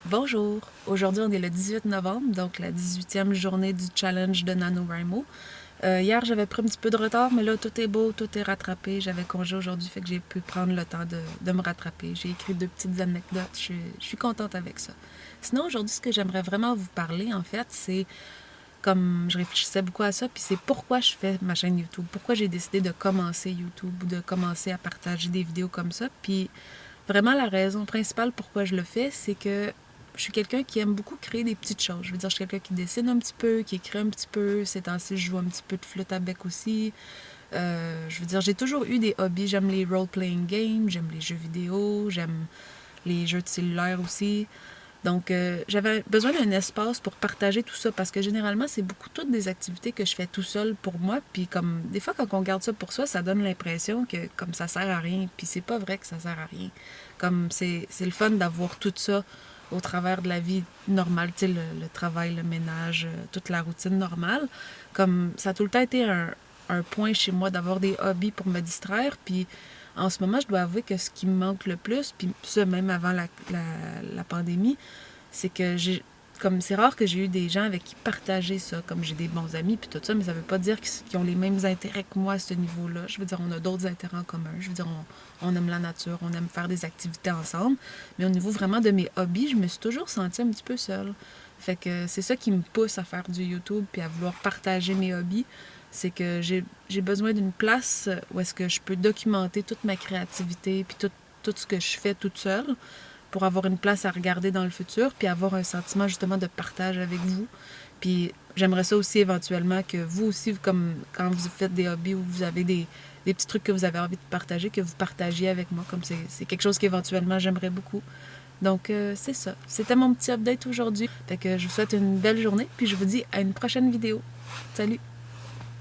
Bonjour! Aujourd'hui, on est le 18 novembre, donc la 18e journée du challenge de NaNoWriMo. Hier, j'avais pris un petit peu de retard, mais là, tout est beau, tout est rattrapé. J'avais congé aujourd'hui, fait que j'ai pu prendre le temps de me rattraper. J'ai écrit 2 petites anecdotes, je suis contente avec ça. Sinon, aujourd'hui, ce que j'aimerais vraiment vous parler, en fait, c'est comme je réfléchissais beaucoup à ça, puis c'est pourquoi je fais ma chaîne YouTube, pourquoi j'ai décidé de commencer YouTube ou de commencer à partager des vidéos comme ça. Puis vraiment, la raison principale pourquoi je le fais, c'est que je suis quelqu'un qui aime beaucoup créer des petites choses. Je veux dire, je suis quelqu'un qui dessine un petit peu, qui écrit un petit peu. Ces temps-ci, je joue un petit peu de flûte à bec aussi. Je veux dire, j'ai toujours eu des hobbies. J'aime les role-playing games, j'aime les jeux vidéo, j'aime les jeux de cellulaire aussi. Donc, j'avais besoin d'un espace pour partager tout ça parce que généralement, c'est beaucoup toutes des activités que je fais tout seul pour moi. Puis comme des fois, quand on garde ça pour soi, ça donne l'impression que comme ça sert à rien. Puis c'est pas vrai que ça sert à rien. Comme c'est le fun d'avoir tout ça au travers de la vie normale, tu sais, le travail, le ménage, toute la routine normale. Comme ça a tout le temps été un point chez moi d'avoir des hobbies pour me distraire. Puis en ce moment, je dois avouer que ce qui me manque le plus, puis ça même avant la pandémie, c'est que j'ai comme c'est rare que j'ai eu des gens avec qui partager ça, comme j'ai des bons amis puis tout ça, mais ça veut pas dire qu'ils ont les mêmes intérêts que moi à ce niveau-là. Je veux dire, on a d'autres intérêts en commun. Je veux dire, on aime la nature, on aime faire des activités ensemble, mais au niveau vraiment de mes hobbies, je me suis toujours sentie un petit peu seule. Fait que c'est ça qui me pousse à faire du YouTube puis à vouloir partager mes hobbies. C'est que j'ai besoin d'une place où est-ce que je peux documenter toute ma créativité puis tout ce que je fais toute seule pour avoir une place à regarder dans le futur, puis avoir un sentiment justement de partage avec vous. Puis j'aimerais ça aussi éventuellement que vous aussi, comme quand vous faites des hobbies ou vous avez des petits trucs que vous avez envie de partager, que vous partagiez avec moi, comme c'est quelque chose qu'éventuellement j'aimerais beaucoup. Donc c'est ça. C'était mon petit update aujourd'hui. Fait que je vous souhaite une belle journée, puis je vous dis à une prochaine vidéo. Salut!